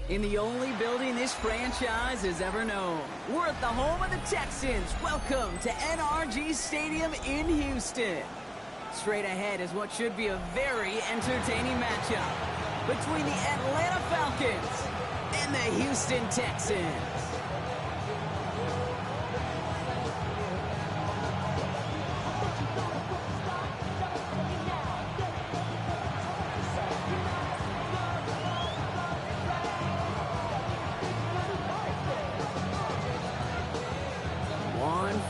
In the only building this franchise has ever known. We're at the home of the Texans. Welcome to NRG Stadium in Houston. Straight ahead is what should be a very entertaining matchup between the Atlanta Falcons and the Houston Texans.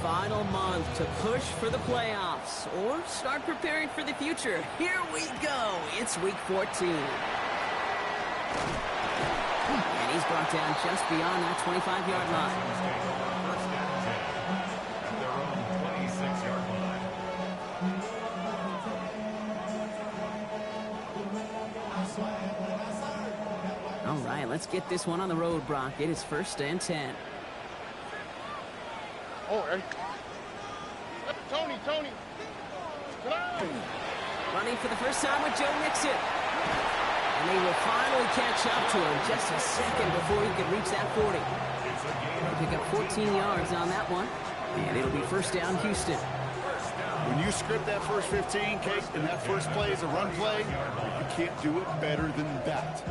Final month to push for the playoffs or start preparing for the future. Here we go. It's week 14. And he's brought down just beyond that 25-yard line. First down 10 at their own 26-yard line. All right, let's get this one on the road, Brock. It is 1st and 10. Oh, Tony. Running for the first time with Joe Mixon. And they will finally catch up to him just a second before he could reach that 40. They pick up 14 yards on that one. And it'll be first down Houston. When you script that first 15, Kate, and that first play is a run play, you can't do it better than that.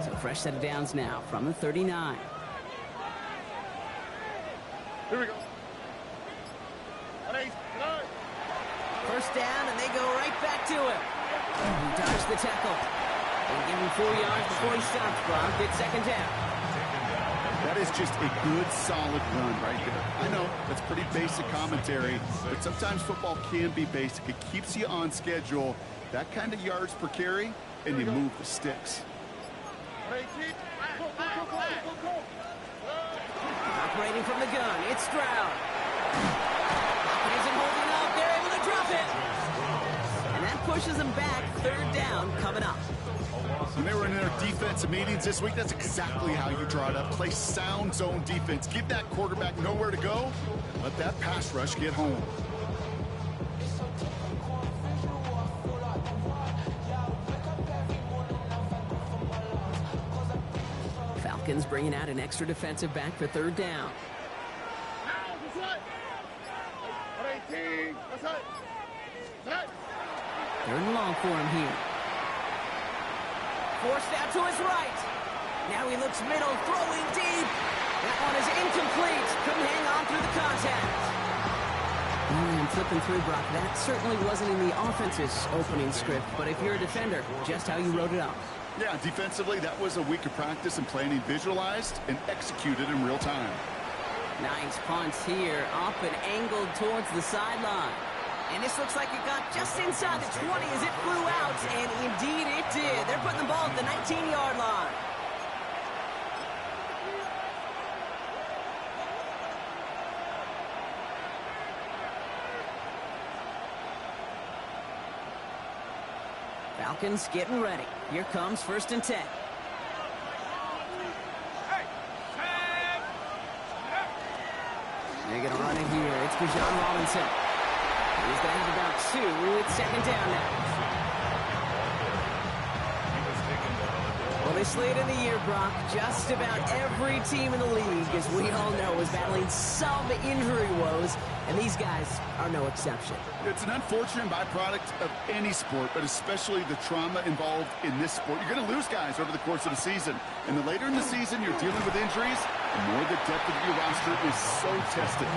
So fresh set of downs now from the 39. Here we go. First down, and they go right back to him. He dodged the tackle. And give him 4 yards before he stops, Brock. It's second down. That is just a good, solid run right there. I know, that's pretty basic commentary, but sometimes football can be basic. It keeps you on schedule. That kind of yards per carry, and you move the sticks. Operating from the gun, it's Stroud. Isn't holding up, they're able to drop it. And that pushes them back, third down coming up. When they were in their defensive meetings this week, that's exactly how you draw it up. Play sound zone defense. Give that quarterback nowhere to go. Let that pass rush get home. Falcons bringing out an extra defensive back for third down. Third and long for him here. Forced out to his right. Now he looks middle, throwing deep. That one is incomplete. Couldn't hang on through the contact. And flipping through, Brock, that certainly wasn't in the offense's opening script, but if you're a defender, just how you wrote it up. Yeah, defensively, that was a week of practice and planning visualized and executed in real time. Nice punts here, up and angled towards the sideline. And this looks like it got just inside the 20 as it flew out, and indeed it did. They're putting the ball at the 19-yard line. Falcons getting ready. Here comes 1st and 10. They're going to run it here. It's Bijan Robinson. He's going to have about 2. It's second down now. Well, this late in the year, Brock, just about every team in the league, as we all know, is battling some injury woes, and these guys are no exception. It's an unfortunate byproduct of any sport, but especially the trauma involved in this sport. You're going to lose guys over the course of the season, and the later in the season you're dealing with injuries, the more the depth of your roster is so tested.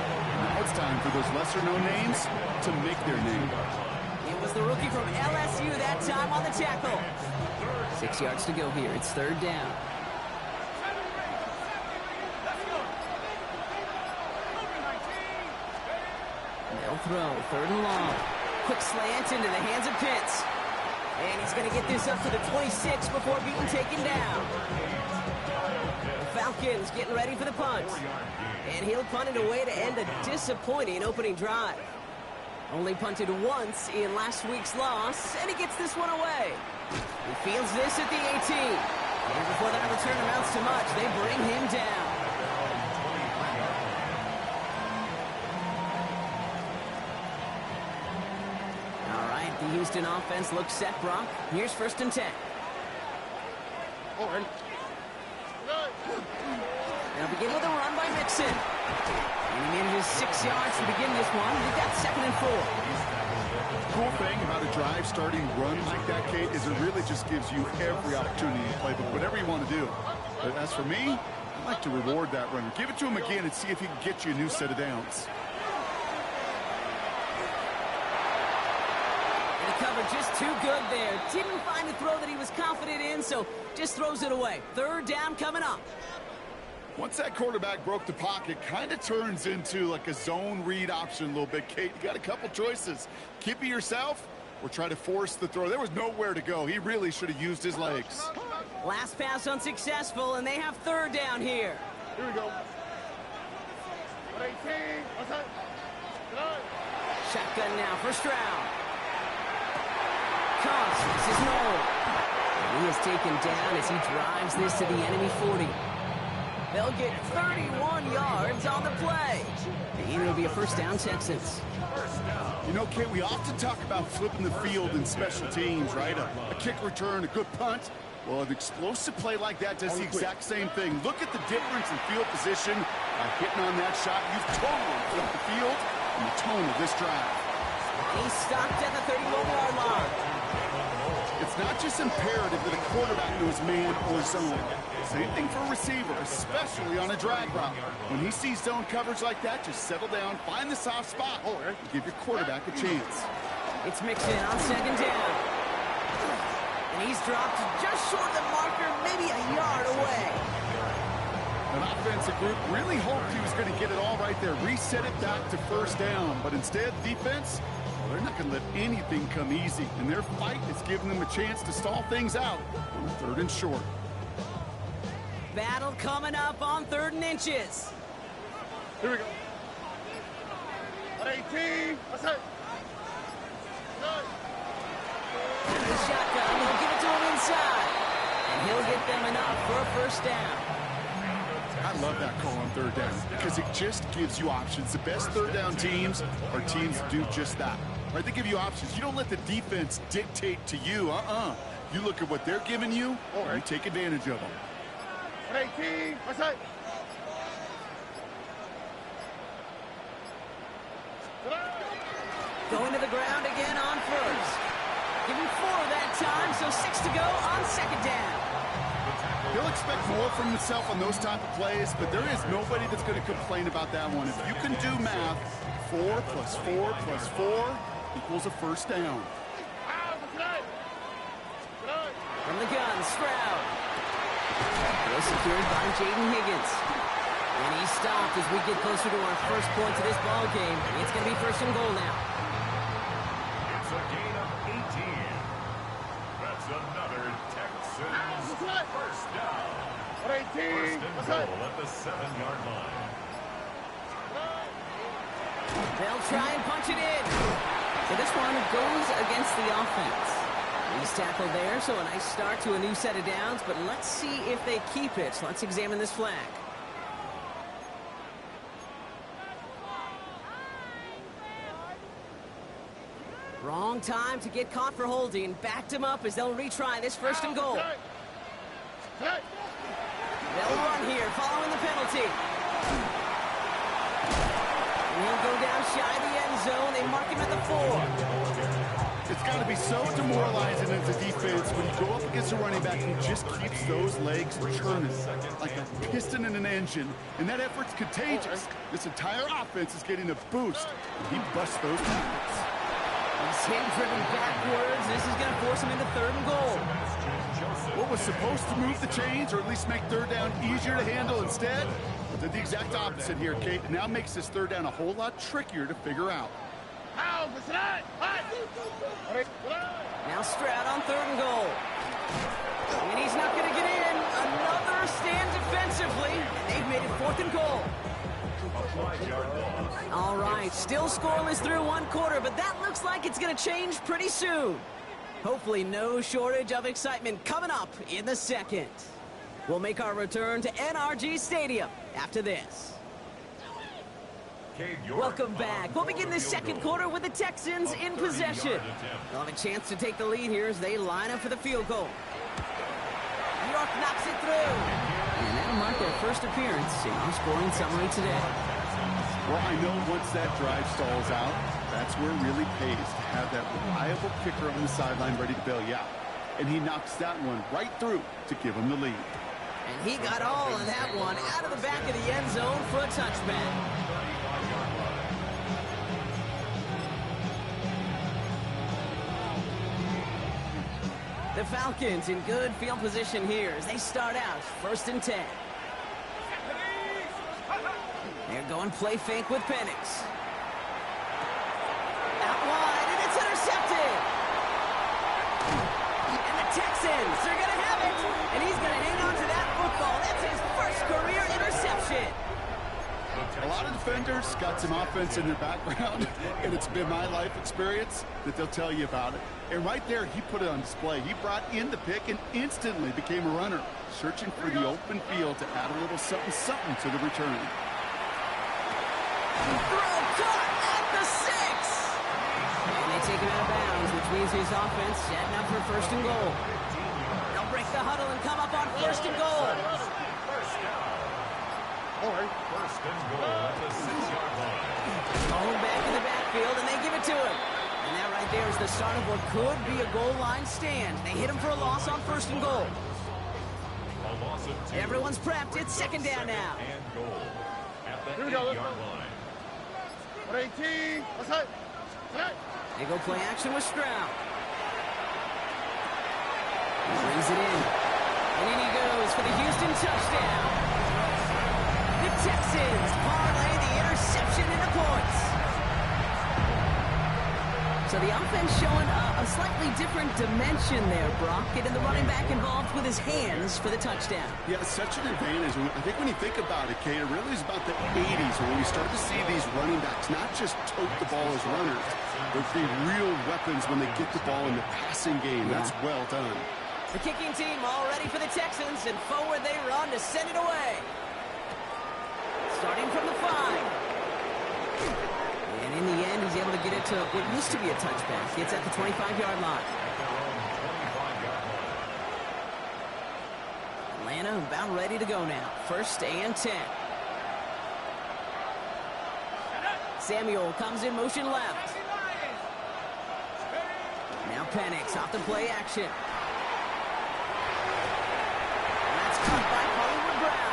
Now it's time for those lesser-known names to make their name. It was the rookie from LSU that time on the tackle. 6 yards to go here. It's third down. They'll throw. Third and long. Quick slant into the hands of Pitts. And he's going to get this up to the 26 before being taken down. The Falcons getting ready for the punt. And he'll punt it away to end a disappointing opening drive. Only punted once in last week's loss, and he gets this one away. He fields this at the 18. And before that return amounts to much, they bring him down. All right, the Houston offense looks set, Brock. Here's 1st and 10. They'll begin with a run by Mixon. And he manages 6 yards to begin this one. We've got 2nd and 4. Cool thing about a drive starting run like that, Kate, is it really just gives you every opportunity to play whatever you want to do. But as for me, I like to reward that runner. Give it to him again and see if he can get you a new set of downs. And he covered just too good there. Didn't find a throw that he was confident in, so just throws it away. 3rd down coming up. Once that quarterback broke the pocket, kind of turns into like a zone read option a little bit, Kate. You got a couple choices. Keep it yourself or try to force the throw. There was nowhere to go. He really should have used his legs. Last pass unsuccessful, and they have 3rd down here. Here we go. Shotgun now for Stroud. Cost, this is Noel. And he is taken down as he drives this to the enemy 40. They'll get 31 yards on the play. And it'll be a 1st down, Texans. You know, Kate, we often talk about flipping the field in special teams, right? A kick return, a good punt. Well, an explosive play like that does the exact same thing. Look at the difference in field position by hitting on that shot. You've totally flipped the field and the tone of this drive. He's stopped at the 31-yard line. It's not just imperative that a quarterback knows man or zone. Same thing for a receiver, especially on a drag route. When he sees zone coverage like that, just settle down, find the soft spot, and give your quarterback a chance. It's Mixon on 2nd down. And he's dropped just short of the marker, maybe a yard away. An offensive group really hoped he was going to get it all right there, reset it back to 1st down. But instead, defense, well, they're not going to let anything come easy. And their fight is giving them a chance to stall things out on 3rd and short. Battle coming up on 3rd and inches. Here we go. 18. What's that? The shotgun, they'll give it to him inside. And he'll get them enough for a 1st down. I love that call on 3rd down because it just gives you options. The best 3rd down teams are teams that do just that. Right? They give you options. You don't let the defense dictate to you. You look at what they're giving you, and you take advantage of them. 18. What's that? Going to the ground again on 1st. Give him 4 that time, so 6 to go on 2nd down. He'll expect more from himself on those type of plays, but there is nobody that's going to complain about that one. If you can do math, 4 plus 4 plus 4 equals a 1st down. From the gun, Stroud. Well secured by Jaden Higgins. And he's stopped as we get closer to our 1st points of this ball game. It's going to be 1st and goal now. It's a gain of 18. That's another Texans 1st down. 18. 1st and goal at the 7-yard line. They'll try and punch it in. So this one goes against the offense. He's tackled there, so a nice start to a new set of downs, but let's see if they keep it. Let's examine this flag. Wrong time to get caught for holding. Backed him up as they'll retry this 1st and goal. They'll run here following the penalty. And he'll go down shy of the end zone. They mark him at the 4. It's got to be so demoralizing as a defense when you go up against a running back who just keeps those legs churning like a piston in an engine, and that effort's contagious. This entire offense is getting a boost, and he busts those tackles. He's hit driven backwards. This is going to force him into 3rd and goal. What was supposed to move the chains, or at least make 3rd down easier to handle instead, did the exact opposite here, Kate. It now makes this 3rd down a whole lot trickier to figure out. Now Stroud on 3rd and goal. And he's not going to get in. Another stand defensively. And they've made it 4th and goal. All right, still scoreless through 1 quarter, but that looks like it's going to change pretty soon. Hopefully no shortage of excitement coming up in the 2nd. We'll make our return to NRG Stadium after this. Welcome back. We'll begin the 2nd quarter with the Texans in possession. They'll have a chance to take the lead here as they line up for the field goal. York knocks it through. And that'll mark their first appearance in our scoring summary today. Well, I know once that drive stalls out, that's where it really pays to have that reliable kicker on the sideline ready to bail you out. And he knocks that one right through to give him the lead. And he got all of that one out of the back of the end zone for a touchback. The Falcons in good field position here as they start out 1st and 10. They're going play fake with Penix. Out wide, and it's intercepted. And the Texans are going to have it. And he's going to hang on to that football. That's his first career interception. A lot of defenders got some offense in their background, and it's been my life experience that they'll tell you about it. And right there, he put it on display. He brought in the pick and instantly became a runner, searching for the open field to add a little something to the return. Throw caught at the 6. And they take him out of bounds, which means his offense setting up for 1st and goal. They'll break the huddle and come up on 1st and goal. First down. All right, 1st and goal at the 6-yard line. Going back in the backfield, and they give it to him. And that right there is the start of what could be a goal line stand. They hit him for a loss on 1st and goal. A loss of 2. Everyone's prepped. It's 2nd down now. And goal at the 8-yard line. 18. What's that? They go play action with Stroud. He brings it in. And in he goes for the Houston touchdown. The Texans parlay the interception into points. So the offense showing a slightly different dimension there, Brock. Getting the running back involved with his hands for the touchdown. Yeah, it's such an advantage. I think when you think about it, Kate, it really is about the 80s when we start to see these running backs not just tote the ball as runners, but be real weapons when they get the ball in the passing game. That's well done. The kicking team all ready for the Texans, and forward they run to send it away. Starting from the 5. And in the end, he's able to get it to what used to be a touchback. It's at the 25-yard line. Atlanta about ready to go now. 1st and 10. Samuel comes in motion left. Now Penix off the play action. That's caught by Hollywood Brown.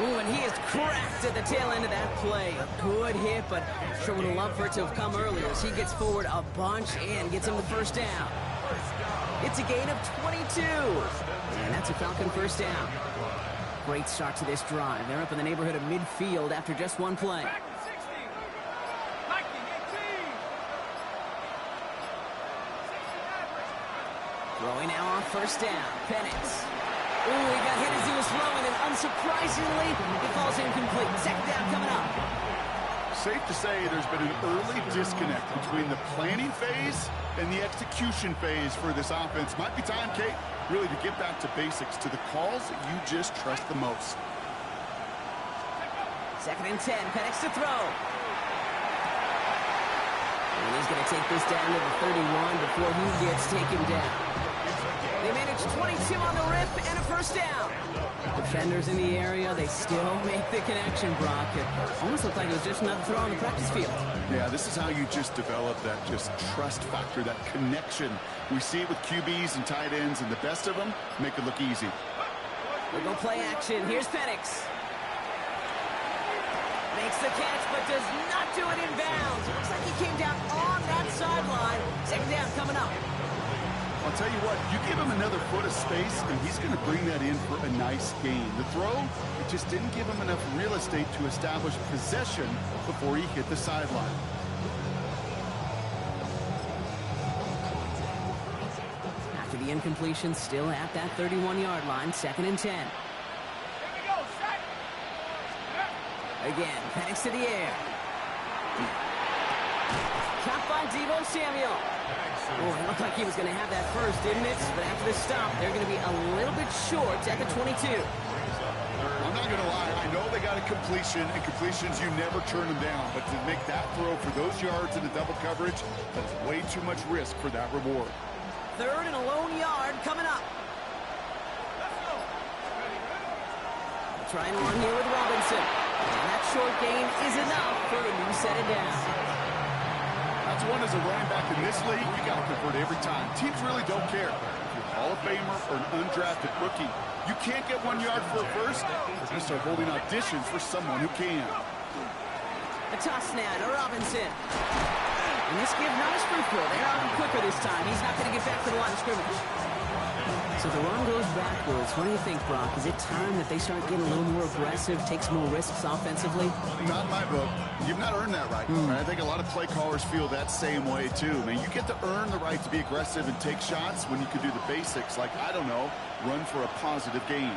Ooh, and he is cracked at the tail end of that play. A good hit, but sure would have loved for it to have come earlier as he gets forward a bunch and gets him the 1st down. It's a gain of 22. And that's a Falcon 1st down. Great start to this drive. They're up in the neighborhood of midfield after just one play. Throwing now on 1st down. Penix. Ooh, he got hit as he was throwing, and unsurprisingly, it falls incomplete. 2nd down coming up. Safe to say there's been an early disconnect between the planning phase and the execution phase for this offense. Might be time, Kate, really to get back to basics, to the calls that you just trust the most. 2nd and 10, Penix to throw. And he's going to take this down to the 31 before he gets taken down. They managed 22 on the rip and a 1st down. Defenders in the area, they still make the connection, Brock. It almost looked like it was just another throw on the practice field. Yeah, this is how you just develop that just trust factor, that connection. We see it with QBs and tight ends, and the best of them make it look easy. We'll go play action. Here's Penix. Makes the catch, but does not do it in bounds. It looks like he came down on that sideline. 2nd down coming up. I'll tell you what, you give him another foot of space, and he's going to bring that in for a nice gain. The throw, it just didn't give him enough real estate to establish possession before he hit the sideline. After the incompletion, still at that 31-yard line, 2nd and 10. Again, Penix to the air. Caught by Deebo Samuel. Oh, it looked like he was going to have that first, didn't it? But after the stop, they're going to be a little bit short at the 22. I'm not going to lie. I know they got a completion, and completions, you never turn them down. But to make that throw for those yards in the double coverage, that's way too much risk for that reward. 3rd and a lone yard coming up. trying one here with Robinson. And that short gain is enough for a new set of downs. That's one as a running back in this league, you got to convert every time. Teams really don't care. If you're a Hall of Famer or an undrafted rookie, you can't get 1 yard for a first. They're going to start holding auditions for someone who can. A toss now to Robinson. And this give not a sprinkle. They're out quicker this time. He's not going to get back to the line of scrimmage. So the run goes backwards. What do you think, Brock? Is it time that they start getting a little more aggressive, take some more risks offensively? Not in my book. You've not earned that right. I think a lot of play callers feel that same way, too. I mean, you get to earn the right to be aggressive and take shots when you can do the basics, like, I don't know, run for a positive gain.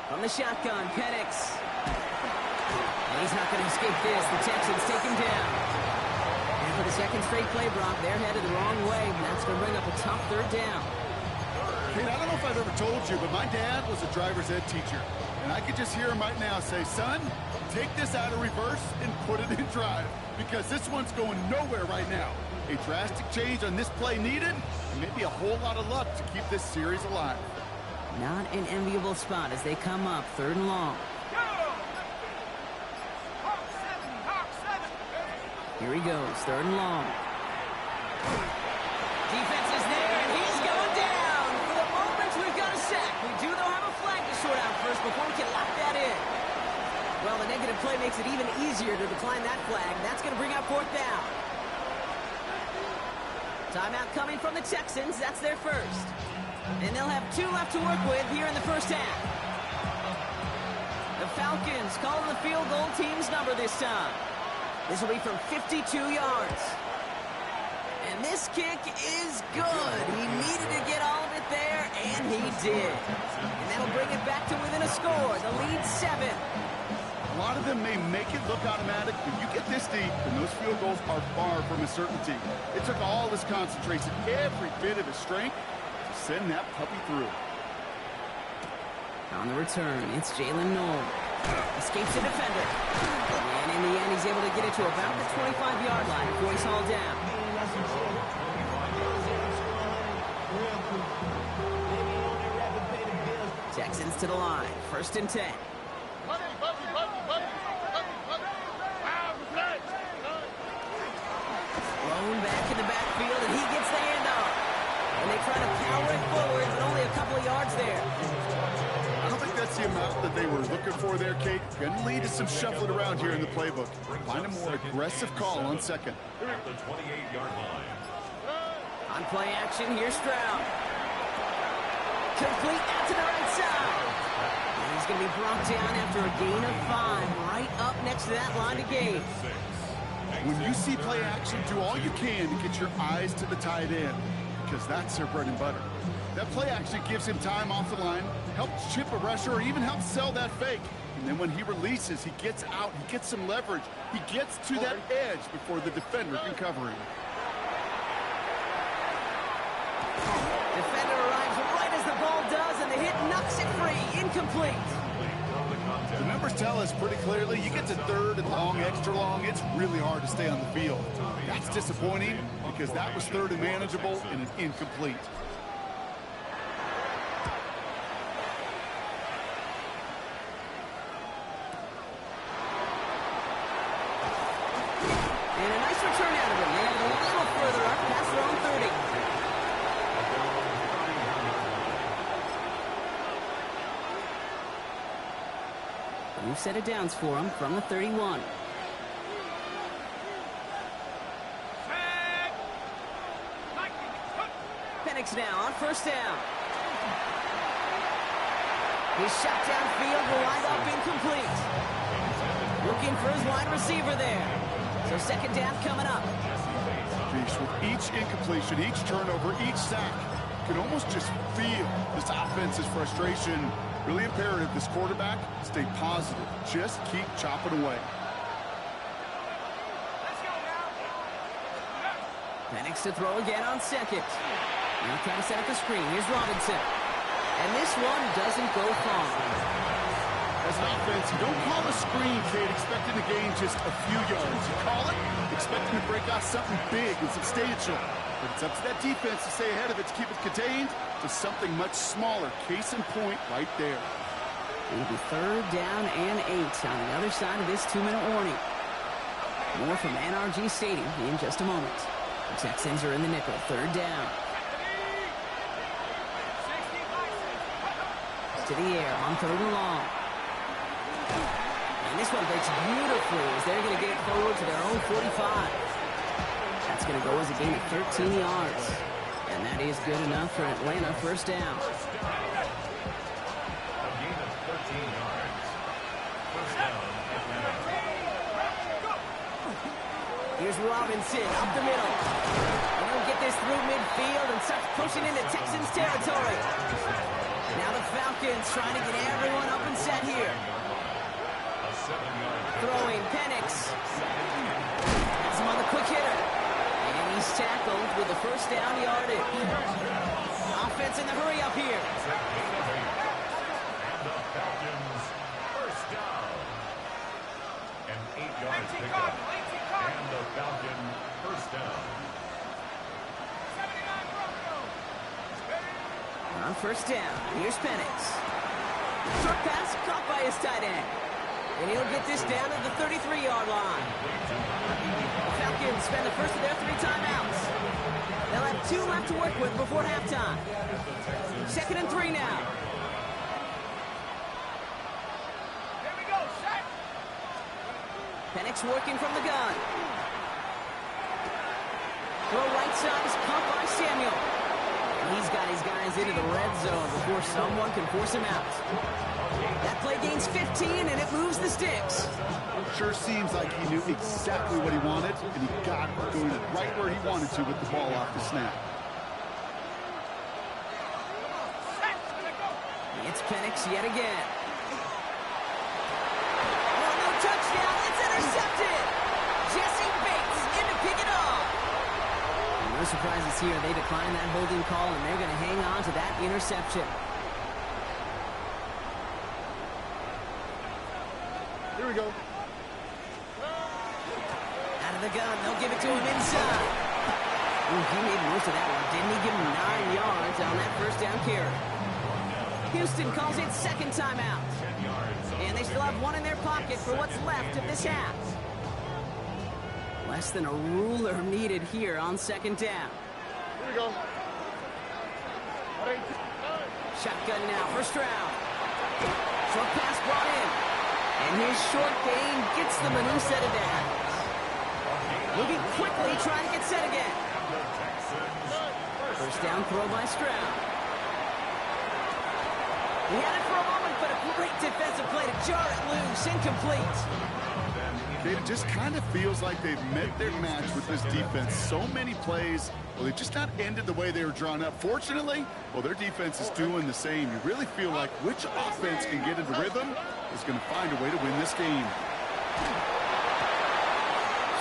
From the shotgun, Penix. And he's not going to escape this. The Texans take him down. And for the second straight play, Brock, they're headed the wrong way. And that's going to bring up a tough third down. Kate, I don't know if I've ever told you, but my dad was a driver's ed teacher. And I could just hear him right now say, son, take this out of reverse and put it in drive. Because this one's going nowhere right now. A drastic change on this play needed, and maybe a whole lot of luck to keep this series alive. Not an enviable spot as they come up, 3rd and long. Here he goes, 3rd and long. Defense is there, and he's going down. For the moment, we've got a sack. We do, though, have a flag to sort out first before we can lock that in. Well, the negative play makes it even easier to decline that flag. That's going to bring out 4th down. Timeout coming from the Texans. That's their first. And they'll have 2 left to work with here in the first half. The Falcons calling the field goal team's number this time. This will be from 52 yards. And this kick is good. He needed to get all of it there, and he did. And that'll bring it back to within a score. The lead 7. A lot of them may make it look automatic, but you get this deep, and those field goals are far from a certainty. It took all his concentration, every bit of his strength, to send that puppy through. On the return, it's Jalen Noel. Escapes the defender. And in the end, he's able to get it to about the 25-yard line before he's hauled down. Texans to the line. 1st and 10. Thrown back in the backfield, and he gets the handoff. And they try to power it forward, but only a couple of yards there. I don't think that's the amount that they were looking for there, Kate. Going to lead to some shuffling around here in the playbook. Find a more aggressive call on 2nd. At the 28-yard line. On play action, here's Stroud. Complete out to the right side. And he's going to be brought down after a gain of 5, right up next to that line of gain. When you see play action, do all you can to get your eyes to the tight end, because that's their bread and butter. That play action gives him time off the line, helps chip a rusher, or even helps sell that fake. And then when he releases, he gets out, he gets some leverage. He gets to that edge before the defender can cover him. Defender arrives right as the ball does, and the hit knocks it free. Incomplete. The numbers tell us pretty clearly, you get to 3rd and long, extra long, it's really hard to stay on the field. That's disappointing because that was 3rd and manageable and an incomplete. And a nice return out of him. They have it a little further up past their own 30. New set of downs for him from the 31. Penix now on 1st down. His shot downfield will wind up incomplete. Looking for his wide receiver there. So 2nd down coming up. With each incompletion, each turnover, each sack, you can almost just feel this offense's frustration. Really imperative, this quarterback, stay positive. Just keep chopping away. Penix to throw again on 2nd. Now trying to set up the screen. Here's Robinson. And this one doesn't go far. As an offense, you don't call a screen, Kate, expecting to gain just a few yards. You call it expecting to break out something big and substantial. But it's up to that defense to stay ahead of it, to keep it contained, to something much smaller. Case in point right there. It'll be 3rd down and 8 on the other side of this 2-minute warning. More from NRG Stadium in just a moment. The Texans are in the nickel, 3rd down. To the air on 3rd and long. And this one breaks beautifully as they're going to get it forward to their own 45. That's going to go as a gain of 13 yards. And that is good enough for Atlanta, 1st down. Here's Robinson up the middle. And he'll get this through midfield and starts pushing into Texans territory. Now the Falcons trying to get everyone up and set here. Throwing Penix. Has him on the quick hitter. And he's tackled with the 1st down yardage. Offense in the hurry up here. And the Falcons, 1st down. An 8-yard pickup. And the Falcon, 1st down. On 1st down, here's Penix. Short pass caught by his tight end. And he'll get this down to the 33-yard line. The Falcons spend the first of their 3 timeouts. They'll have 2 left to work with before halftime. 2nd and 3 now. Here we go, set. Penix working from the gun. Throw right side is caught by Samuel. He's got his guys into the red zone before someone can force him out. That play gains 15, and it moves the sticks. Sure seems like he knew exactly what he wanted, and he got it going right where he wanted to with the ball off the snap. It's Penix yet again. Oh, no touchdown. It's intercepted. Jesse Bates in to pick it off. No surprises here. They decline that holding call, and they're going to hang on to that interception. Here we go. Out of the gun, they'll give it to him inside. Ooh, he made most of that one, didn't he? Give him 9 yards on that 1st down carry. Houston calls it 2nd timeout. And they still have 1 in their pocket for what's left of this half. Less than a ruler needed here on 2nd down. Here we go. Shotgun now, 1st round. Short pass brought in. And his short gain gets them a new set of downs. Moving quickly, trying to get set again. 1st down throw by Stroud. He had it for a moment, but a great defensive play to jar it loose. Incomplete. It just kind of feels like they've met their match with this defense. So many plays, well, they've just not ended the way they were drawn up. Fortunately, well, their defense is doing the same. You really feel like which offense can get into rhythm is going to find a way to win this game.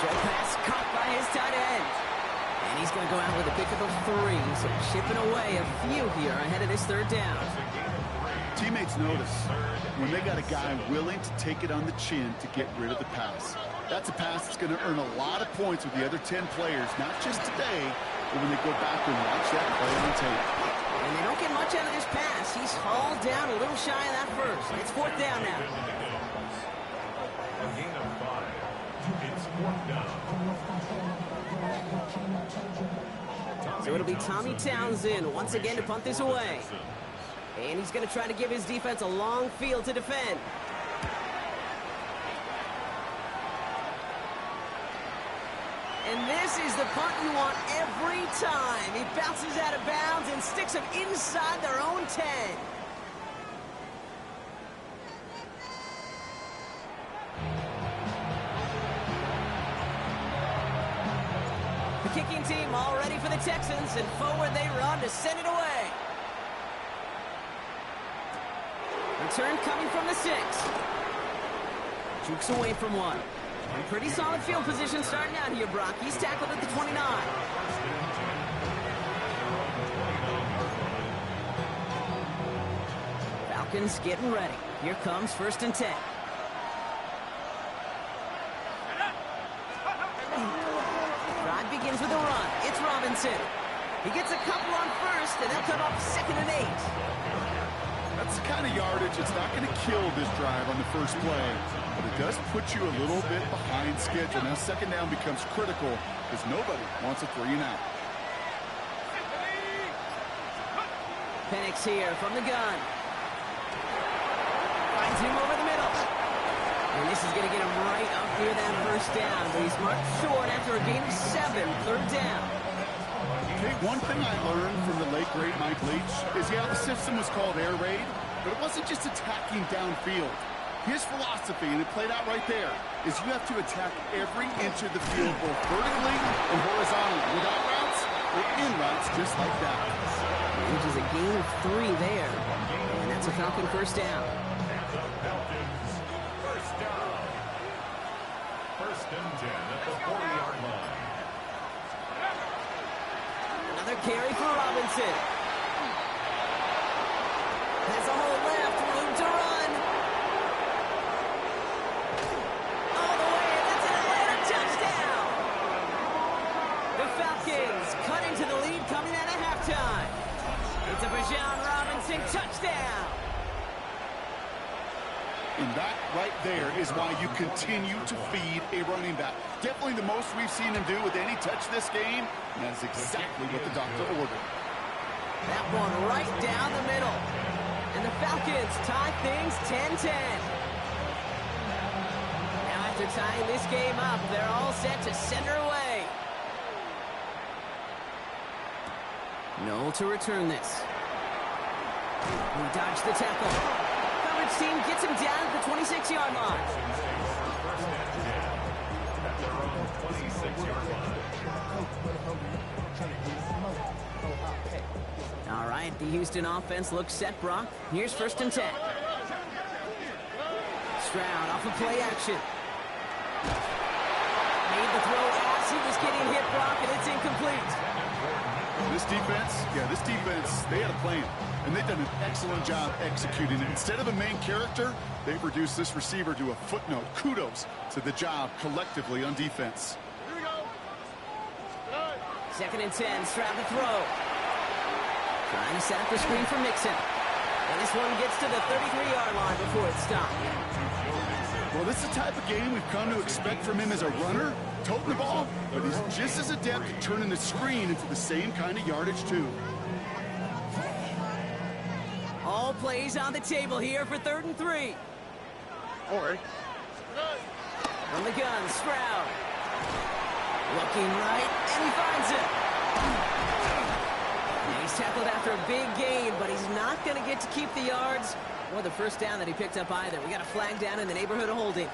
Short pass caught by his tight end. And he's going to go out with a pickup of 3. So chipping away a few here ahead of this 3rd down. Teammates notice when they got a guy willing to take it on the chin to get rid of the pass. That's a pass that's going to earn a lot of points with the other 10 players, not just today, but when they go back and watch that play on tape. And they don't get much out of this pass. He's hauled down a little shy of that 1st. It's 4th down now. A gain of 5. It's 4th down. So it'll be Tommy Townsend once again to punt this away. And he's going to try to give his defense a long field to defend. And this is the punt you want every time. He bounces out of bounds and sticks them inside their own 10. The kicking team all ready for the Texans, and forward they run to send it away. Return coming from the 6. Jukes away from 1. And pretty solid field position starting out here, Brock. He's tackled at the 29. Falcons getting ready. Here comes 1st and 10. Drive begins with a run. It's Robinson. He gets a couple on first, and they'll come up 2nd and 8. That's the kind of yardage it's not going to kill this drive on the first play, but it does put you a little bit behind schedule. Now 2nd down becomes critical because nobody wants a 3-and-out. Penix here from the gun. Finds him over the middle. And this is going to get him right up near that first down, but he's marked short after a gain of 7, 3rd down. Okay, one thing I learned from the late, great Mike Leach is, yeah, the system was called air raid, but it wasn't just attacking downfield. His philosophy, and it played out right there, is you have to attack every inch of the field, both vertically and horizontally, without routes or in routes, just like that. Which is a gain of 3 there. And that's a Falcon first down. Falcons first down. 1st and 10 at the 40-yard line. Another carry for Robinson. Has a hole left, room to run. All the way, and that's an Atlanta touchdown. The Falcons cut into the lead coming out of halftime. It's a Bijan Robinson touchdown. And that right there is why you continue to feed a running back. Definitely the most we've seen him do with any touch this game, and that's exactly what the doctor ordered. That one right down the middle. And the Falcons tie things 10-10. Now after tying this game up, they're all set to send her away. Noel to return this. He dodged the tackle. Coverage team gets him down at the 26-yard line. All right, the Houston offense looks set, Brock. Here's 1st and 10. Stroud off of play action. Made the throw as he was getting hit, Brock, and it's incomplete. This defense, they had a plan, and they've done an excellent job executing it. Instead of a main character, they've reduced this receiver to a footnote. Kudos to the job collectively on defense. Here we go. 2nd and 10, Stroud to throw. Trying to set up the screen for Mixon. And this one gets to the 33-yard line before it's stopped. Well, this is the type of game we've come to expect from him as a runner, toting the ball, but he's just as adept at turning the screen into the same kind of yardage, too. All plays on the table here for 3rd and 3. All right. From the gun, Stroud. Looking right, and he finds it. He's tackled after a big gain, but he's not going to get to keep the yards or the first down that he picked up either. We got a flag down in the neighborhood of holding.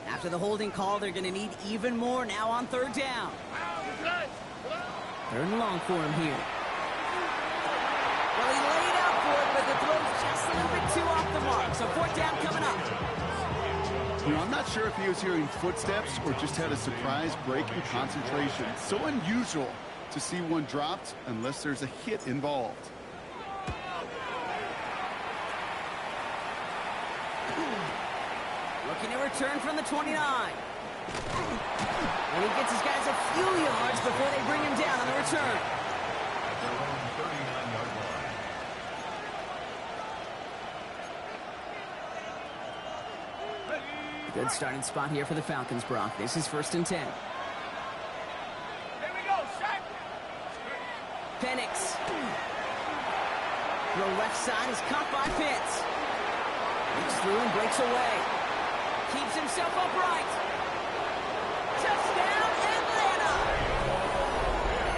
After the holding call, they're going to need even more now on 3rd down. 3rd and long for him here. Well, he laid out for it, but the throw's just a little bit too off the mark. So 4th down coming up. You know, I'm not sure if he was hearing footsteps or just had a surprise break in concentration. It's so unusual to see one dropped unless there's a hit involved. Looking to return from the 29. And he gets his guys a few yards before they bring him down on the return. At their own 39-yard line. Good starting spot here for the Falcons, Brock. This is 1st and 10. Here we go, Shaq. Penix. The left side is caught by Pitts. Looks through and breaks away. Keeps himself upright. Touchdown, Atlanta!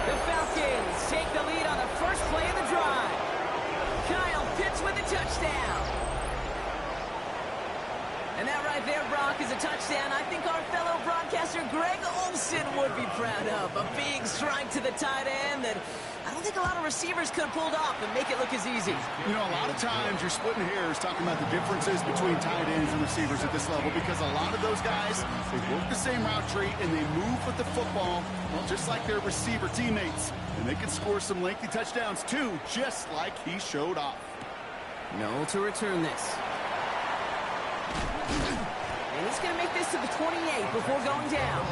The Falcons take the lead on the first play of the drive. Kyle Pitts with the touchdown. And that right there, Brock, is a touchdown I think our fellow broadcaster Greg Olsen would be proud of. A big strike to the tight end that I don't think a lot of receivers could have pulled off and make it look as easy. You know, a lot of times you're splitting hairs talking about the differences between tight ends and receivers at this level because a lot of those guys, they work the same route tree and they move with the football, well, just like their receiver teammates. And they can score some lengthy touchdowns, too, just like he showed off. No to return this. And he's going to make this to the 28 before going down.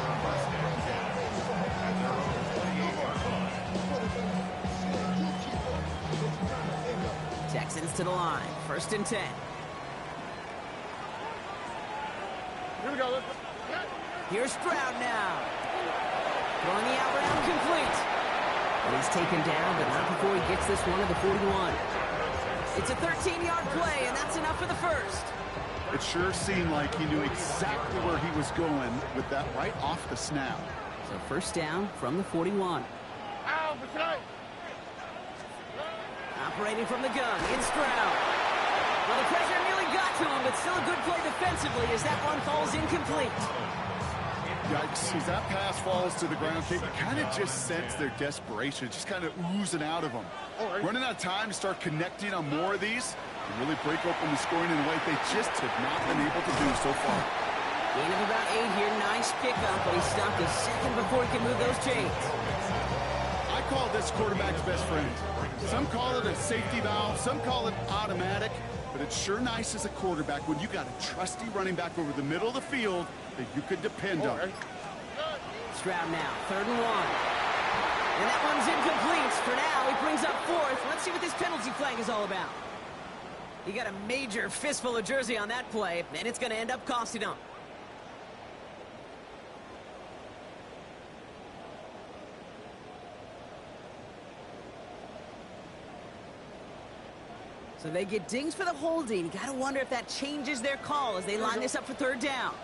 Texans to the line. 1st and 10. Here we go. Here's Stroud now. Throwing the out route complete. And he's taken down, but not before he gets this one to the 41. It's a 13-yard play, and that's enough for the first. It sure seemed like he knew exactly where he was going with that right off the snap. So 1st down from the 41. Operating from the gun, it's Stroud. Well, the pressure nearly got to him, but still a good play defensively as that one falls incomplete. Yikes, as that pass falls to the ground, you kind of just sense their desperation, just kind of oozing out of them. Running out of time to start connecting on more of these and really break open the scoring in a way they just have not been able to do so far. Gain of about 8 here, nice pickup, but he stopped a second before he could move those chains. I call this quarterback's best friend. Some call it a safety valve, some call it automatic, but it's sure nice as a quarterback when you got a trusty running back over the middle of the field that you could depend on. Stroud now, 3rd and 1. And that one's incomplete. For now, he brings up 4th. Let's see what this penalty flag is all about. He got a major fistful of jersey on that play, and it's going to end up costing him. So they get dings for the holding. Got to wonder if that changes their call as they line this up for 3rd down.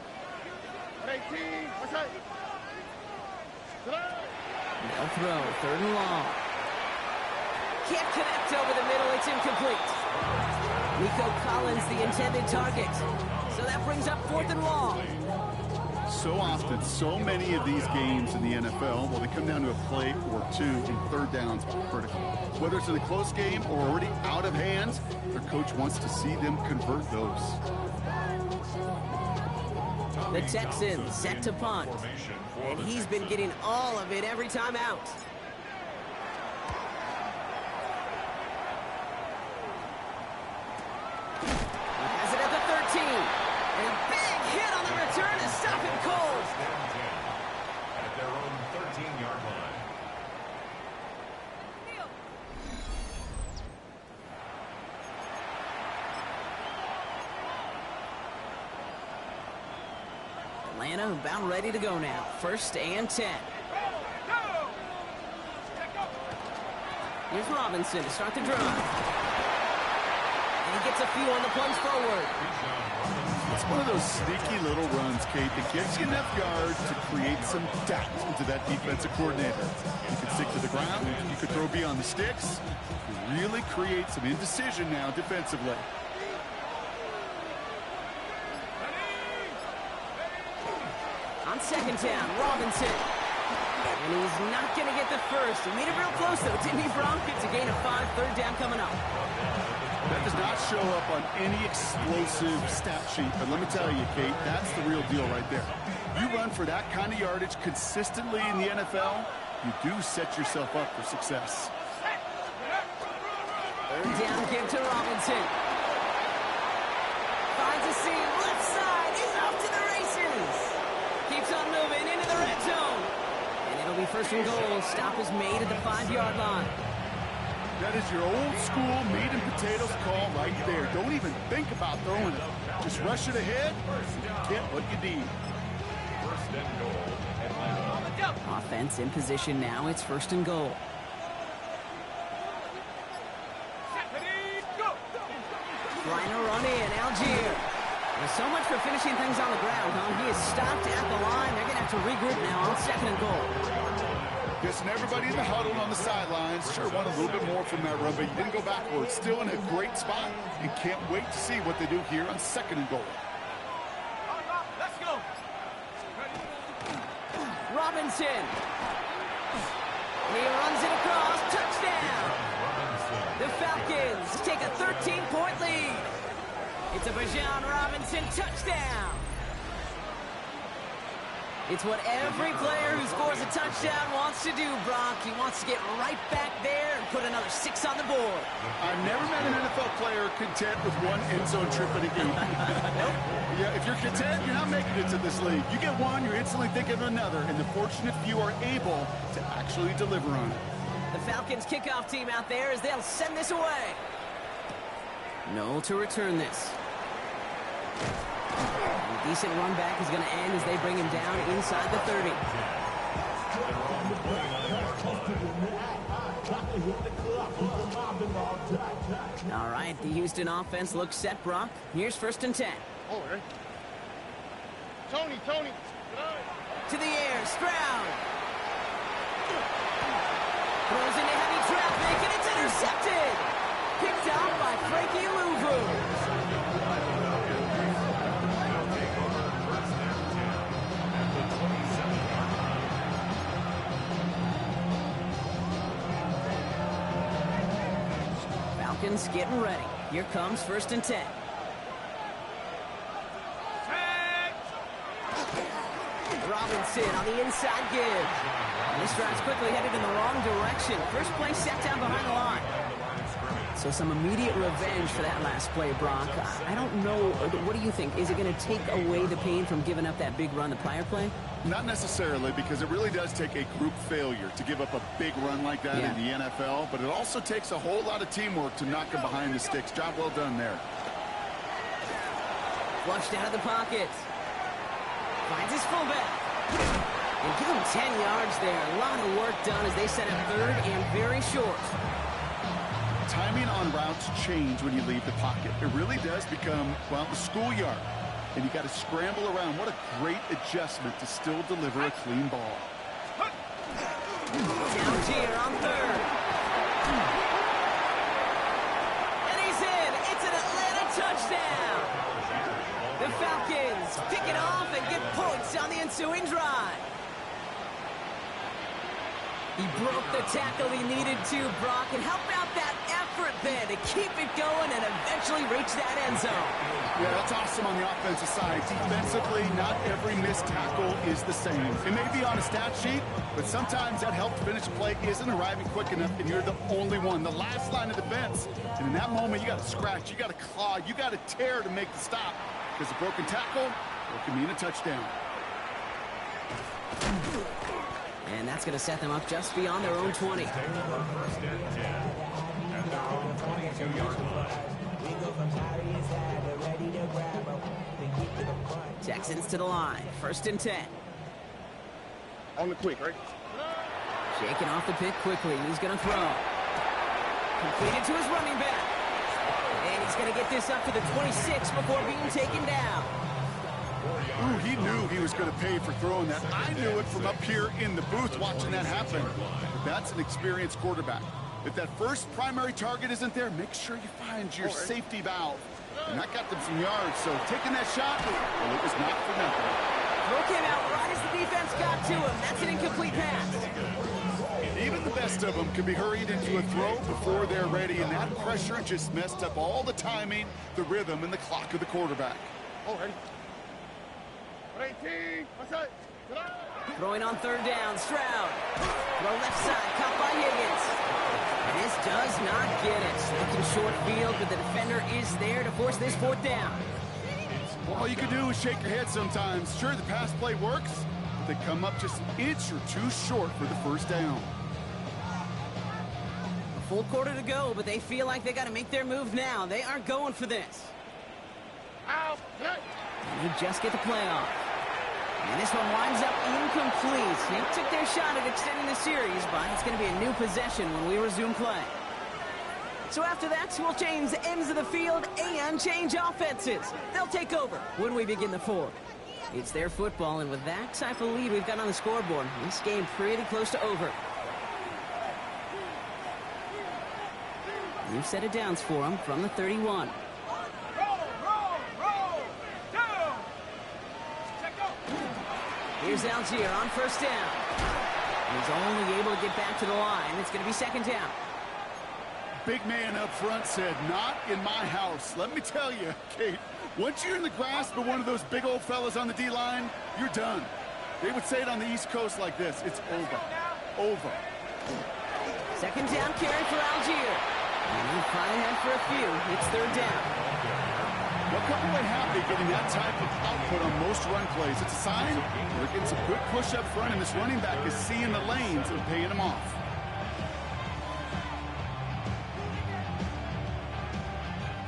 They'll throw, 3rd and long. Can't connect over the middle, it's incomplete. Nico Collins, the intended target. So that brings up 4th and long. So often, so many of these games in the NFL, well, they come down to a play or two, and 3rd downs are critical. Whether it's in a close game or already out of hands, their coach wants to see them convert those. The Texans set to punt. And he's been getting all of it every time out. He has it at the 13. And a big hit on the return to stop him cold. At their own 13-yard line. Atlanta about ready to go now. 1st and 10. Here's Robinson to start the drive. And he gets a few on the plunge forward. It's one of those sneaky little runs, Kate, that gets you enough yards to create some doubt into that defensive coordinator. You can stick to the ground. You can throw beyond the sticks. You really create some indecision now defensively. On 2nd down, Robinson. And he's not going to get the first. He made it real close, though, didn't he, Bronk? It's a gain of 5, 3rd down coming up. That does not show up on any explosive stat sheet, but let me tell you, Kate, that's the real deal right there. You run for that kind of yardage consistently in the NFL, you do set yourself up for success. 3rd down give to Robinson. Finds a seam, left side, he's off to the races. Keeps on moving into the red zone. And it'll be 1st and goal. Stop is made at the 5-yard line. That is your old school meat and potatoes call right there. Don't even think about throwing it. Just rush it ahead and get what you need. 1st and goal. Atlanta. Offense in position now. It's 1st and goal. Trying to run in, Algier. There's so much for finishing things on the ground, huh? He is stopped at the line. They're going to have to regroup now on 2nd and goal. Guessing everybody in the huddle on the sidelines sure want a little bit more from that run, but you didn't go backwards. Still in a great spot and can't wait to see what they do here on 2nd and goal. Let's go. Robinson. And he runs it across. Touchdown. The Falcons take a 13-point lead. It's a Bijan Robinson touchdown. It's what every player who scores a touchdown wants wants to do, Brock. He wants to get right back there and put another 6 on the board. I've never met an NFL player content with one end zone trip in a game. Nope. Yeah, if you're content, you're not making it to this league. You get one, you're instantly thinking of another, and the fortunate few are able to actually deliver on it. The Falcons kickoff team out there as they'll send this away. No to return this. A decent run back is going to end as they bring him down inside the 30. All right, the Houston offense looks set, Brock. Here's 1st and 10. Oh, right. Tony. To the air, Stroud. Throws into heavy traffic, and it's intercepted. Picked out by Frankie Louvu. Falcons getting ready. Here comes 1st and 10. Robinson on the inside give. This drive's quickly headed in the wrong direction. First play set down behind the line. So some immediate revenge for that last play, Brock. I don't know. What do you think? Is it going to take away the pain from giving up that big run the prior play? Not necessarily, because it really does take a group failure to give up a big run like that in the NFL, but it also takes a whole lot of teamwork to knock him behind the sticks. Job well done there. Flushed out of the pocket. Finds his fullback. And give him 10 yards there. A lot of work done as they set up 3rd and very short. Timing on routes change when you leave the pocket. It really does become, well, the schoolyard. And you got to scramble around. What a great adjustment to still deliver a clean ball. Down here on 3rd. And he's in. It's an Atlanta touchdown. The Falcons pick it off and get points on the ensuing drive. He broke the tackle he needed to, Brock, and help out that effort then to keep it going and eventually reach that end zone. Yeah, that's awesome on the offensive side. Defensively, not every missed tackle is the same. It may be on a stat sheet, but sometimes that help to finish a play isn't arriving quick enough, and you're the only one, the last line of defense. And in that moment, you got to scratch, you got to claw, you got to tear to make the stop. Because a broken tackle, it can mean a touchdown. And that's going to set them up just beyond their own 20. Texans to the line. 1st and 10. On the quick, right? Shaking off the pick quickly. He's going to throw. Completed to his running back. And he's going to get this up to the 26 before being taken down. Ooh, he knew he was going to pay for throwing that. I knew it from up here in the booth watching that happen. But that's an experienced quarterback. If that first primary target isn't there, make sure you find your safety valve. And that got them some yards, so taking that shot, well, it was not for nothing. Throw came out right as the defense got to him. That's an incomplete pass. Even the best of them can be hurried into a throw before they're ready, and that pressure just messed up all the timing, the rhythm, and the clock of the quarterback. Oh, ready. 18. Throwing on 3rd down, Stroud. Throw left side, caught by Higgins. And this does not get it. Looking short field, but the defender is there to force this 4th down. All you can do is shake your head sometimes. Sure, the pass play works, but they come up just an inch or two short for the 1st down. A full quarter to go, but they feel like they got to make their move now. They are going for this. Out. And they just get the play off. And this one winds up incomplete. They took their shot at extending the series, but it's going to be a new possession when we resume play. So after that, we'll change the ends of the field and change offenses. They'll take over when we begin the 4th. It's their football, and with that type of lead we've got on the scoreboard, this game pretty close to over. New set of downs for them from the 31. Here's Algier on 1st down. He's only able to get back to the line. It's going to be 2nd down. Big man up front said, not in my house. Let me tell you, Kate, once you're in the grasp of one of those big old fellas on the D-line, you're done. They would say it on the East Coast like this, it's over. over. Second down carry for Algier. And he'll probably head for a few. It's third down. Well, come away happy getting that type of output on most run plays. It's a sign they're getting some good push up front, and this running back is seeing the lanes and paying them off.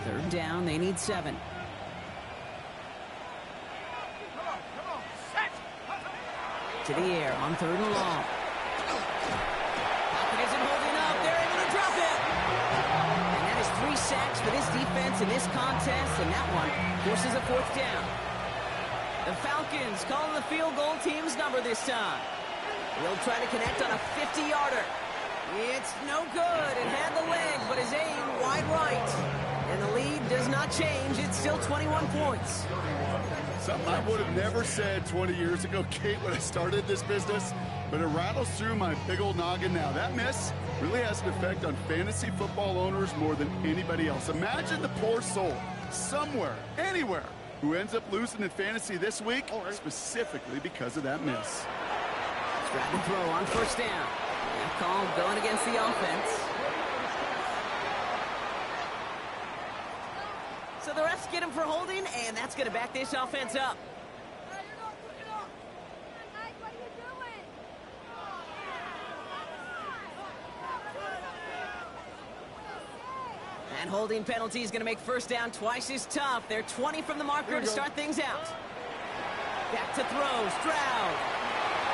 Third down, they need 7. To the air on third and long. Falcon isn't holding up. They're able to drop it. And that is 3 sacks for this defense in this contest, and that one forces a fourth down. The Falcons calling the field goal team's number this time. He'll try to connect on a 50-yarder. It's no good. It had the leg, but his aim wide right. And the lead does not change. It's still 21 points. Something I would have never said 20 years ago, Kate, when I started this business, but it rattles through my big old noggin now. That miss really has an effect on fantasy football owners more than anybody else. Imagine the poor soul somewhere, anywhere, who ends up losing in fantasy this week, specifically because of that miss. Grab and throw on first down. That call going against the offense. So the refs get him for holding, and that's going to back this offense up. And holding penalty is going to make first down twice as tough. They're 20 from the marker to start things out. Back to throw. Stroud.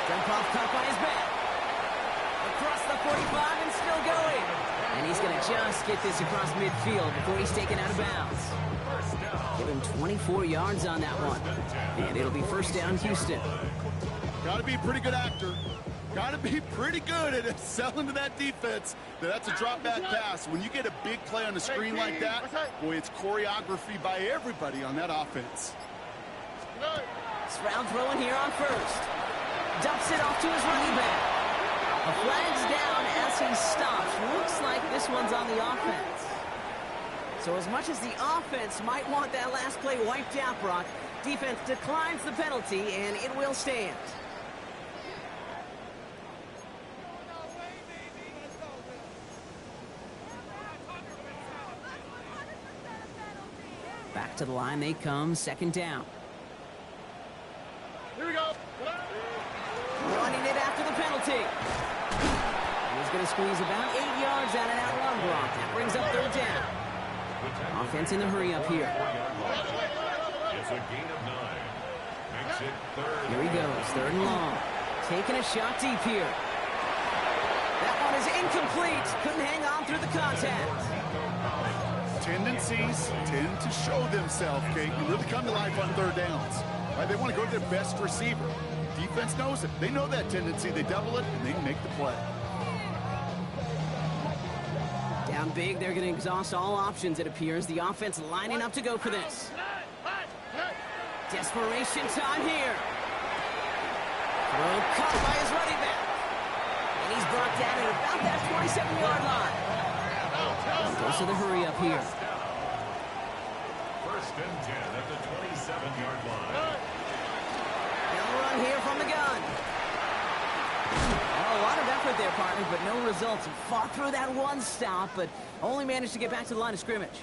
Jump off caught by his back. Across the 45 and still going. And he's going to just get this across midfield before he's taken out of bounds. Give him 24 yards on that one. And it'll be first down Houston. Got to be a pretty good actor. Got to be pretty good at selling to that defense. That's a drop back pass. When you get a big play on the screen like that, boy, it's choreography by everybody on that offense. Stroud throwing here on first. Dumps it off to his running back. A flag's down as he stops. Looks like this one's on the offense. So as much as the offense might want that last play wiped out, Brock, defense declines the penalty, and it will stand. Back to the line they come, second down. Here we go. Running it after the penalty. He's going to squeeze about 8 yards out of that run block. That brings up third down. Offense in the hurry up here. It's a gain of 9. Makes it third. Here he goes, third and long. Taking a shot deep here. That one is incomplete. Couldn't hang on through the contact. Tendencies tend to show themselves, Kate. You really come to life on third downs. Right? They want to go to their best receiver. Defense knows it. They know that tendency. They double it, and they make the play. Down big, they're going to exhaust all options, it appears. The offense lining up to go for this. Desperation time here. Throw caught by his running back. And he's brought down at about that 27-yard line. Goes to the hurry up here. First and 10 at the 27-yard line. They'll run here from the gun. Oh, a lot of effort there, partner, but no results. He fought through that one stop, but only managed to get back to the line of scrimmage.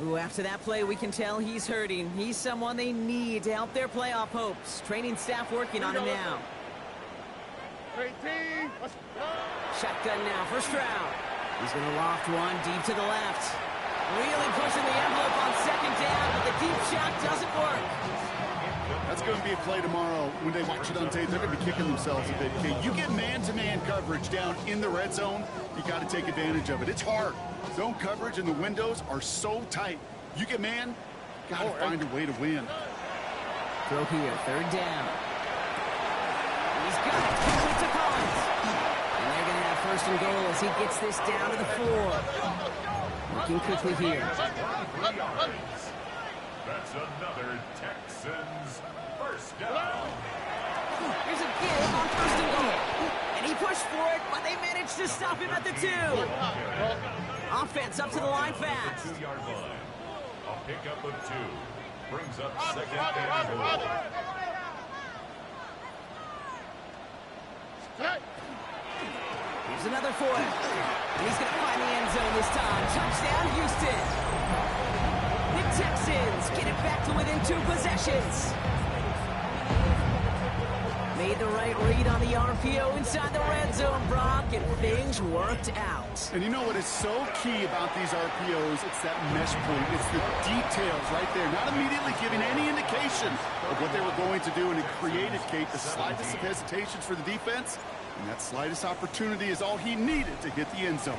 Ooh, after that play, we can tell he's hurting. He's someone they need to help their playoff hopes. Training staff working on him now. Shotgun now for Stroud. He's going to loft one deep to the left. Really pushing the envelope on second down, but the deep shot doesn't work. That's going to be a play tomorrow. When they watch it on tape, they're going to be kicking themselves a bit, Kate. You get man-to-man coverage down in the red zone, you got to take advantage of it. It's hard. Zone coverage and the windows are so tight. You get man, got to find a way to win. Throw here, third down. He's got it. Complete to Collins. And they're going to have first and goal as he gets this down to the 4. Working quickly here. That's another Texans first down. Here's a give on first and goal. And he pushed for it, but they managed to stop him at the 2. Offense up to the line fast. 2-yard line. A pickup of 2. Brings up second and goal. Here's another for him. And he's going to find the end zone this time. Touchdown, Houston. The Texans get it back to within 2 possessions. Made the right read on the RPO inside the red zone, Brock, and things worked out. And you know what is so key about these RPOs? It's that mesh point. It's the details right there. Not immediately giving any indication of what they were going to do, and it created, Kate, the slightest of hesitations for the defense. And that slightest opportunity is all he needed to hit the end zone.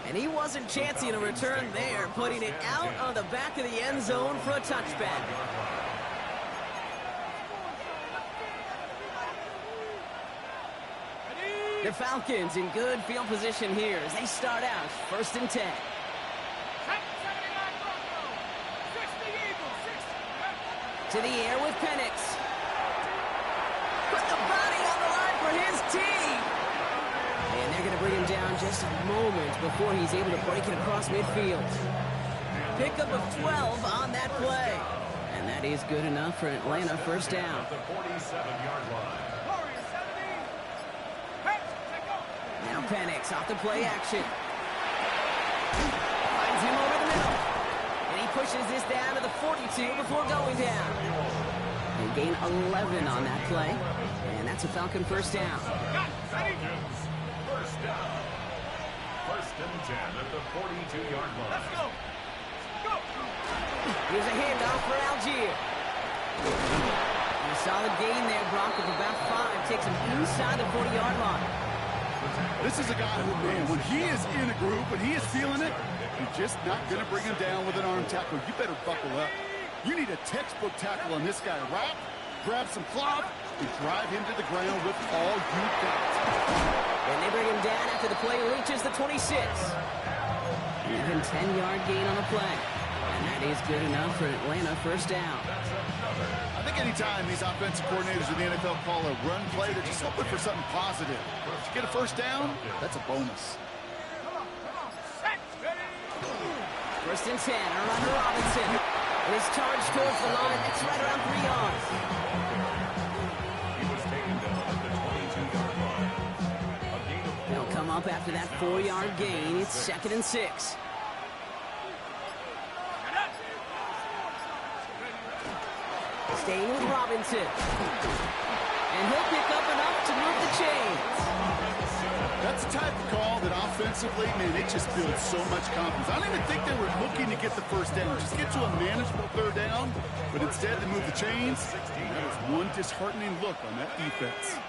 And he wasn't chancing a return there, putting it out on the back of the end zone for a touchback. The Falcons in good field position here as they start out 1st and 10. To the air with Penix. Put the body on the line for his team. And they're going to bring him down just a moment before he's able to break it across midfield. Pickup of 12 on that play. And that is good enough for Atlanta, 1st down. The 47-yard line. Now Penix off the play action. Finds him over the middle. And he pushes this down to the 42 before going down. They gain 11 on that play. And that's a Falcon 1st down. Falcons, 1st down. 1st and 10 at the 42-yard line. Let's go. Here's a handoff for Algier. And a solid gain there, Brock, of about 5. Takes him inside the 40-yard line. This is a guy who, man, when he is in a group, when he is feeling it, you're just not going to bring him down with an arm tackle. You better buckle up. You need a textbook tackle on this guy. Wrap, grab some cloth, and drive him to the ground with all you got. And they bring him down after the play reaches the 26. Even 10-yard gain on the play. And that is good enough for Atlanta, 1st down. I think anytime these offensive coordinators in the NFL call a run play, they're just hoping for something positive. If you get a 1st down, that's a bonus. 1st and 10, around Robinson. And his charge towards the line, that's right around 3 yards. He was taken down at the 22-yard line. A gain of 4. They'll come up after that 4-yard gain. It's 2nd and 6. Staying with Robinson. And he'll pick up enough to move the chains. That's the type of call that offensively, man, it just builds so much confidence. I don't even think they were looking to get the 1st down, just get to a manageable 3rd down, but instead they move the chains. And that was one disheartening look on that defense.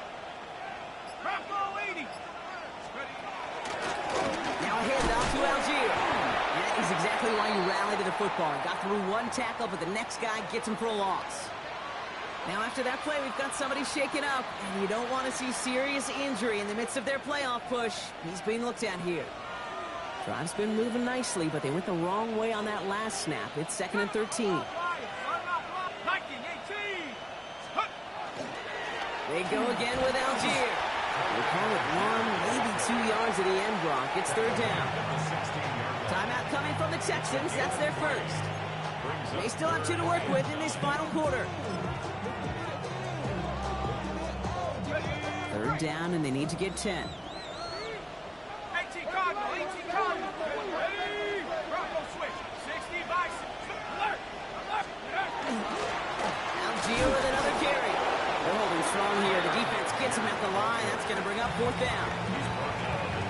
Now a handoff to Algier. And that is exactly why you rally to the football. Got through one tackle, but the next guy gets him for a loss. Now after that play, we've got somebody shaken up, and you don't want to see serious injury in the midst of their playoff push. He's being looked at here. Drive's been moving nicely, but they went the wrong way on that last snap. It's 2nd and 13. They go again with Algier. They call it 1, maybe 2 yards at the end, Brock. It's 3rd down. Timeout coming from the Texans. That's their 1st. They still have 2 to work with in this final quarter. 3rd down, and they need to get 10. Algier with another carry. They're holding strong here. The defense gets him at the line. That's going to bring up 4th down.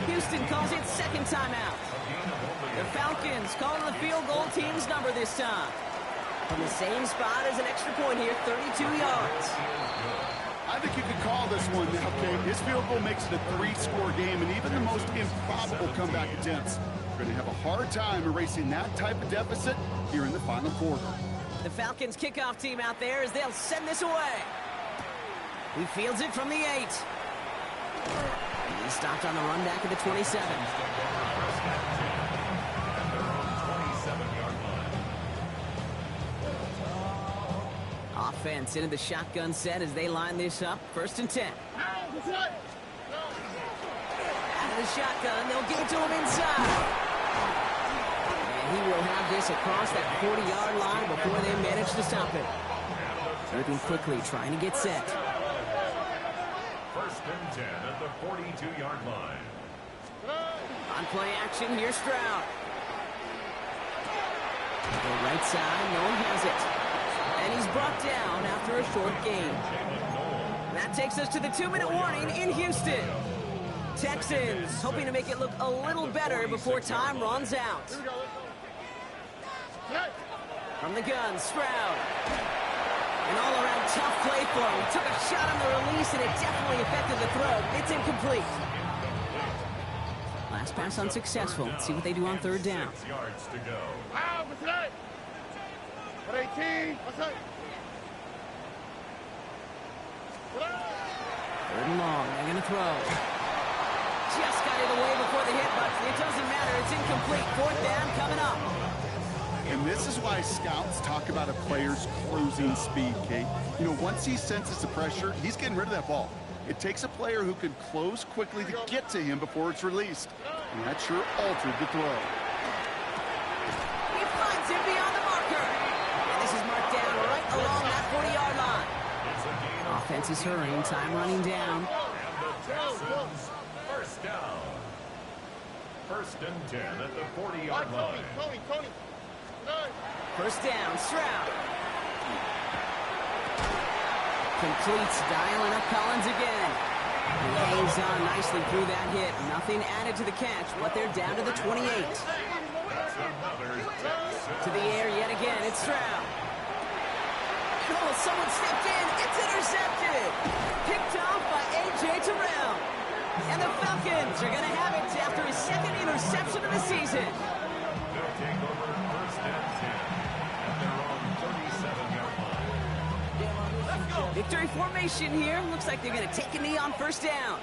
Houston calls it 2nd timeout. The Falcons calling the field goal team's number this time. From the same spot as an extra point here, 32 yards. I think you could call this one now, Kate. His field goal makes it a 3-score game, and even the most improbable comeback attempts are going to have a hard time erasing that type of deficit here in the final quarter. The Falcons kickoff team out there as they'll send this away. He fields it from the 8. He stopped on the run back at the 27. Offense into the shotgun set as they line this up. 1st and 10. Out of the shotgun, they'll give it to him inside. And he will have this across that 40-yard line before they manage to stop it. Moving quickly, trying to get set. First and 10 at the 42-yard line. On play action, here's Stroud. The right side, no one has it. And he's brought down after a short gain. That takes us to the 2-minute warning in Houston. Texans hoping to make it look a little better before time runs out. From the gun, Stroud. An all-around tough play for him. He took a shot on the release, and it definitely affected the throw. It's incomplete. Last pass unsuccessful. Let's see what they do on third down. 6 yards to go. Third and long. They're going to throw. Just got it away before the hit, but it doesn't matter. It's incomplete. Fourth down coming up. And this is why scouts talk about a player's closing speed, Kate. You know, once he senses the pressure, he's getting rid of that ball. It takes a player who can close quickly to get to him before it's released. And that sure altered the throw. He finds him beyond the marker. And this is marked down right along that 40-yard line. Offense is hurrying. Time running down. And the Texans, first down. First and 10 at the 40-yard line. Tony. First down, Stroud. Completes, dialing up Collins again. He hangs on nicely through that hit. Nothing added to the catch, but they're down to the 28. To the air yet again, it's Stroud. Oh, someone stepped in. It's intercepted. Picked off by A.J. Terrell. And the Falcons are going to have it after his second interception of the season. They'll take over first and 10 at their own 37-yard line. Victory formation here. Looks like they're going to take a knee on first down.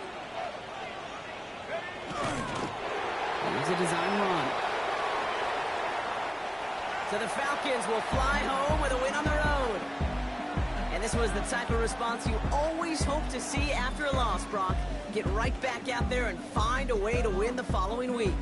Here's a design run. So the Falcons will fly home with a win on the road. And this was the type of response you always hope to see after a loss, Brock. Get right back out there and find a way to win the following week.